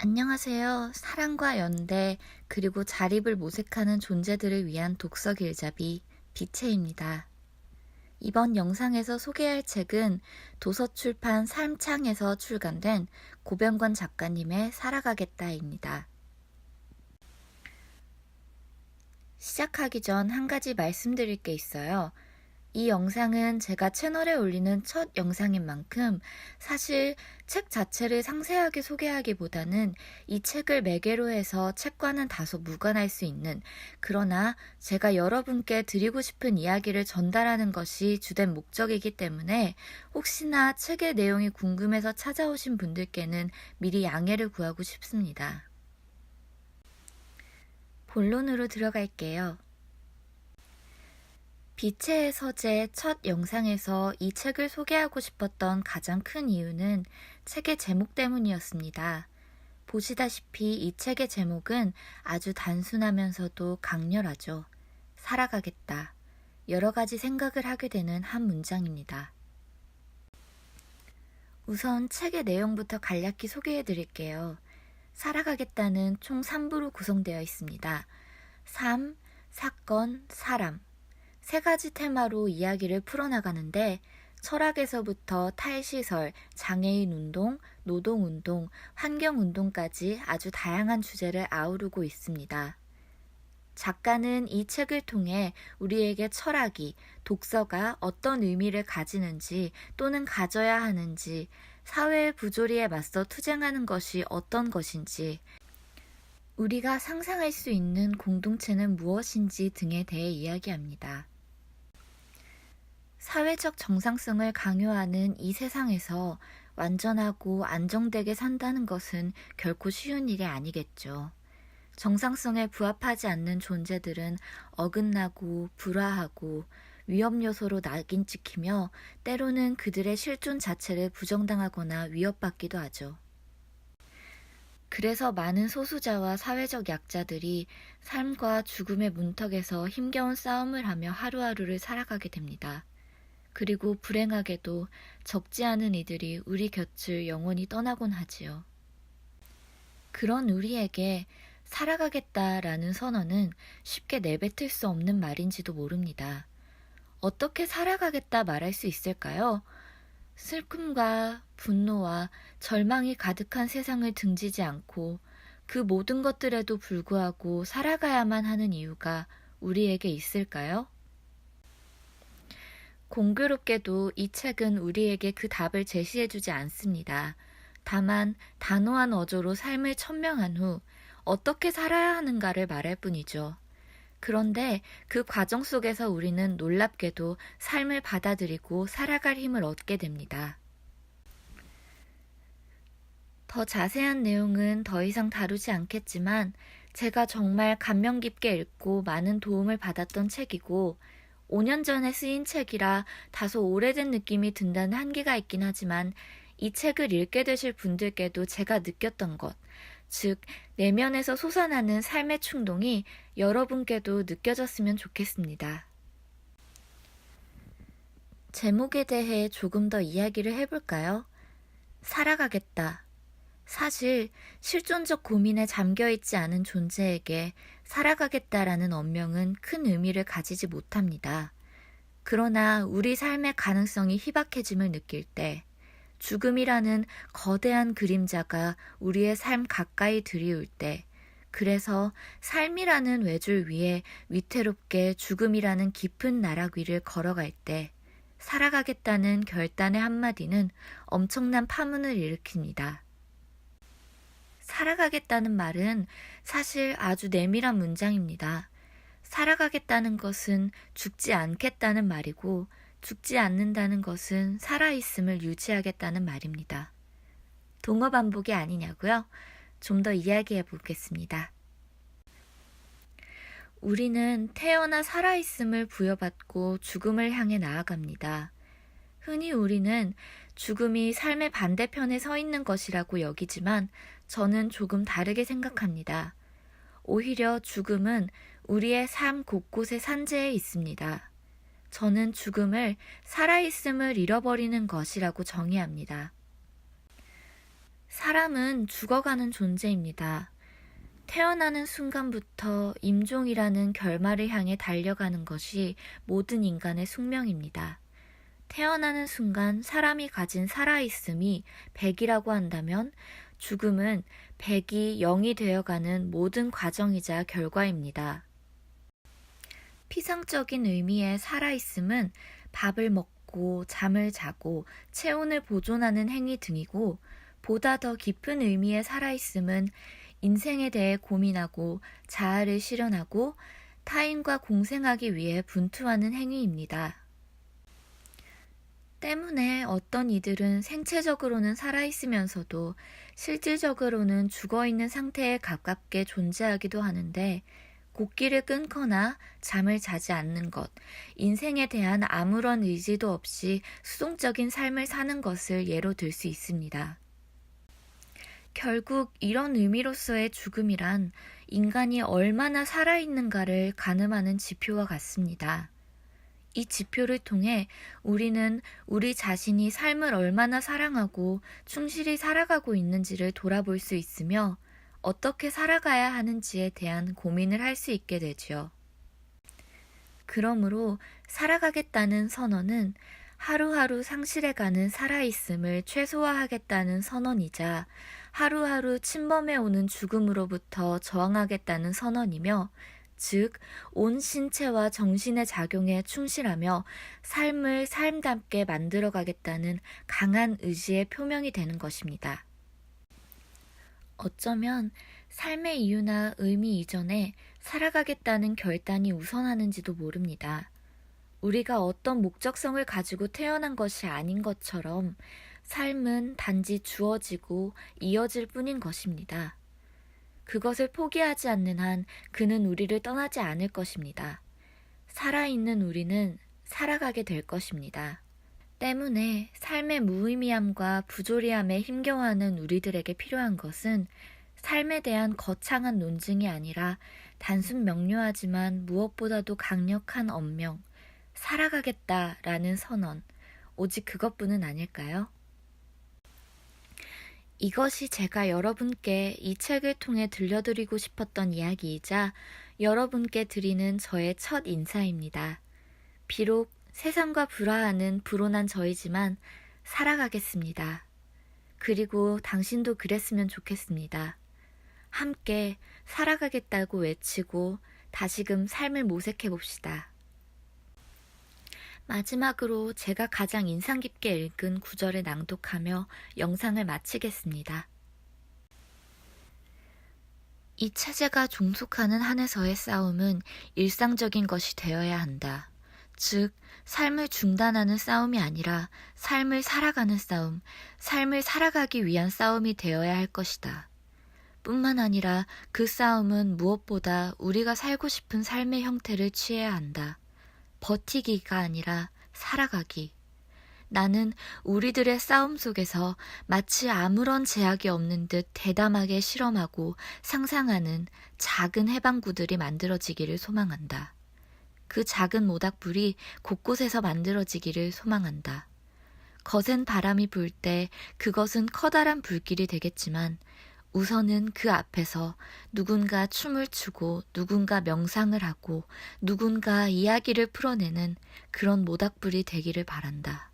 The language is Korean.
안녕하세요. 사랑과 연대, 그리고 자립을 모색하는 존재들을 위한 독서 길잡이, 비체입니다. 이번 영상에서 소개할 책은 도서출판 삶창에서 출간된 고병권 작가님의 살아가겠다입니다. 시작하기 전 한 가지 말씀드릴 게 있어요. 이 영상은 제가 채널에 올리는 첫 영상인 만큼 사실 책 자체를 상세하게 소개하기보다는 이 책을 매개로 해서 책과는 다소 무관할 수 있는, 그러나 제가 여러분께 드리고 싶은 이야기를 전달하는 것이 주된 목적이기 때문에 혹시나 책의 내용이 궁금해서 찾아오신 분들께는 미리 양해를 구하고 싶습니다. 본론으로 들어갈게요. 빛의 서재 첫 영상에서 이 책을 소개하고 싶었던 가장 큰 이유는 책의 제목 때문이었습니다. 보시다시피 이 책의 제목은 아주 단순하면서도 강렬하죠. 살아가겠다. 여러 가지 생각을 하게 되는 한 문장입니다. 우선 책의 내용부터 간략히 소개해 드릴게요. 살아가겠다는 총 3부로 구성되어 있습니다. 삶, 사건, 사람. 세 가지 테마로 이야기를 풀어나가는데 철학에서부터 탈시설, 장애인 운동, 노동운동, 환경운동까지 아주 다양한 주제를 아우르고 있습니다. 작가는 이 책을 통해 우리에게 철학이, 독서가 어떤 의미를 가지는지 또는 가져야 하는지, 사회의 부조리에 맞서 투쟁하는 것이 어떤 것인지, 우리가 상상할 수 있는 공동체는 무엇인지 등에 대해 이야기합니다. 사회적 정상성을 강요하는 이 세상에서 완전하고 안정되게 산다는 것은 결코 쉬운 일이 아니겠죠. 정상성에 부합하지 않는 존재들은 어긋나고 불화하고 위험 요소로 낙인 찍히며 때로는 그들의 실존 자체를 부정당하거나 위협받기도 하죠. 그래서 많은 소수자와 사회적 약자들이 삶과 죽음의 문턱에서 힘겨운 싸움을 하며 하루하루를 살아가게 됩니다. 그리고 불행하게도 적지 않은 이들이 우리 곁을 영원히 떠나곤 하지요. 그런 우리에게 살아가겠다라는 선언은 쉽게 내뱉을 수 없는 말인지도 모릅니다. 어떻게 살아가겠다 말할 수 있을까요? 슬픔과 분노와 절망이 가득한 세상을 등지지 않고 그 모든 것들에도 불구하고 살아가야만 하는 이유가 우리에게 있을까요? 공교롭게도 이 책은 우리에게 그 답을 제시해주지 않습니다. 다만 단호한 어조로 삶을 천명한 후 어떻게 살아야 하는가를 말할 뿐이죠. 그런데 그 과정 속에서 우리는 놀랍게도 삶을 받아들이고 살아갈 힘을 얻게 됩니다. 더 자세한 내용은 더 이상 다루지 않겠지만 제가 정말 감명 깊게 읽고 많은 도움을 받았던 책이고 5년 전에 쓰인 책이라 다소 오래된 느낌이 든다는 한계가 있긴 하지만 이 책을 읽게 되실 분들께도 제가 느꼈던 것, 즉 내면에서 솟아나는 삶의 충동이 여러분께도 느껴졌으면 좋겠습니다. 제목에 대해 조금 더 이야기를 해볼까요? 살아가겠다. 사실 실존적 고민에 잠겨있지 않은 존재에게 살아가겠다라는 언명은 큰 의미를 가지지 못합니다. 그러나 우리 삶의 가능성이 희박해짐을 느낄 때, 죽음이라는 거대한 그림자가 우리의 삶 가까이 들이올 때, 그래서 삶이라는 외줄 위에 위태롭게 죽음이라는 깊은 나락 위를 걸어갈 때, 살아가겠다는 결단의 한마디는 엄청난 파문을 일으킵니다. 살아가겠다는 말은 사실 아주 내밀한 문장입니다. 살아가겠다는 것은 죽지 않겠다는 말이고 죽지 않는다는 것은 살아있음을 유지하겠다는 말입니다. 동어 반복이 아니냐고요? 좀 더 이야기해 보겠습니다. 우리는 태어나 살아있음을 부여받고 죽음을 향해 나아갑니다. 흔히 우리는 죽음이 삶의 반대편에 서 있는 것이라고 여기지만 저는 조금 다르게 생각합니다. 오히려 죽음은 우리의 삶 곳곳에 산재해 있습니다. 저는 죽음을 살아있음을 잃어버리는 것이라고 정의합니다. 사람은 죽어가는 존재입니다. 태어나는 순간부터 임종이라는 결말을 향해 달려가는 것이 모든 인간의 숙명입니다. 태어나는 순간 사람이 가진 살아있음이 100이라고 한다면 죽음은 100이 0이 되어가는 모든 과정이자 결과입니다. 피상적인 의미의 살아있음은 밥을 먹고 잠을 자고 체온을 보존하는 행위 등이고, 보다 더 깊은 의미의 살아있음은 인생에 대해 고민하고 자아를 실현하고 타인과 공생하기 위해 분투하는 행위입니다. 때문에 어떤 이들은 생체적으로는 살아있으면서도 실질적으로는 죽어있는 상태에 가깝게 존재하기도 하는데, 곡기를 끊거나 잠을 자지 않는 것, 인생에 대한 아무런 의지도 없이 수동적인 삶을 사는 것을 예로 들 수 있습니다. 결국 이런 의미로서의 죽음이란 인간이 얼마나 살아있는가를 가늠하는 지표와 같습니다. 이 지표를 통해 우리는 우리 자신이 삶을 얼마나 사랑하고 충실히 살아가고 있는지를 돌아볼 수 있으며 어떻게 살아가야 하는지에 대한 고민을 할 수 있게 되죠. 그러므로 살아가겠다는 선언은 하루하루 상실해가는 살아있음을 최소화하겠다는 선언이자 하루하루 침범해오는 죽음으로부터 저항하겠다는 선언이며, 즉, 온 신체와 정신의 작용에 충실하며 삶을 삶답게 만들어가겠다는 강한 의지의 표명이 되는 것입니다. 어쩌면 삶의 이유나 의미 이전에 살아가겠다는 결단이 우선하는지도 모릅니다. 우리가 어떤 목적성을 가지고 태어난 것이 아닌 것처럼 삶은 단지 주어지고 이어질 뿐인 것입니다. 그것을 포기하지 않는 한 그는 우리를 떠나지 않을 것입니다. 살아있는 우리는 살아가게 될 것입니다. 때문에 삶의 무의미함과 부조리함에 힘겨워하는 우리들에게 필요한 것은 삶에 대한 거창한 논증이 아니라 단순 명료하지만 무엇보다도 강력한 엄명, 살아가겠다라는 선언, 오직 그것뿐은 아닐까요? 이것이 제가 여러분께 이 책을 통해 들려드리고 싶었던 이야기이자 여러분께 드리는 저의 첫 인사입니다. 비록 세상과 불화하는 불온한 저이지만 살아가겠습니다. 그리고 당신도 그랬으면 좋겠습니다. 함께 살아가겠다고 외치고 다시금 삶을 모색해 봅시다. 마지막으로 제가 가장 인상 깊게 읽은 구절을 낭독하며 영상을 마치겠습니다. 이 체제가 종속하는 한에서의 싸움은 일상적인 것이 되어야 한다. 즉, 삶을 중단하는 싸움이 아니라 삶을 살아가는 싸움, 삶을 살아가기 위한 싸움이 되어야 할 것이다. 뿐만 아니라 그 싸움은 무엇보다 우리가 살고 싶은 삶의 형태를 취해야 한다. 버티기가 아니라 살아가기. 나는 우리들의 싸움 속에서 마치 아무런 제약이 없는 듯 대담하게 실험하고 상상하는 작은 해방구들이 만들어지기를 소망한다. 그 작은 모닥불이 곳곳에서 만들어지기를 소망한다. 거센 바람이 불 때 그것은 커다란 불길이 되겠지만 우선은 그 앞에서 누군가 춤을 추고 누군가 명상을 하고 누군가 이야기를 풀어내는 그런 모닥불이 되기를 바란다.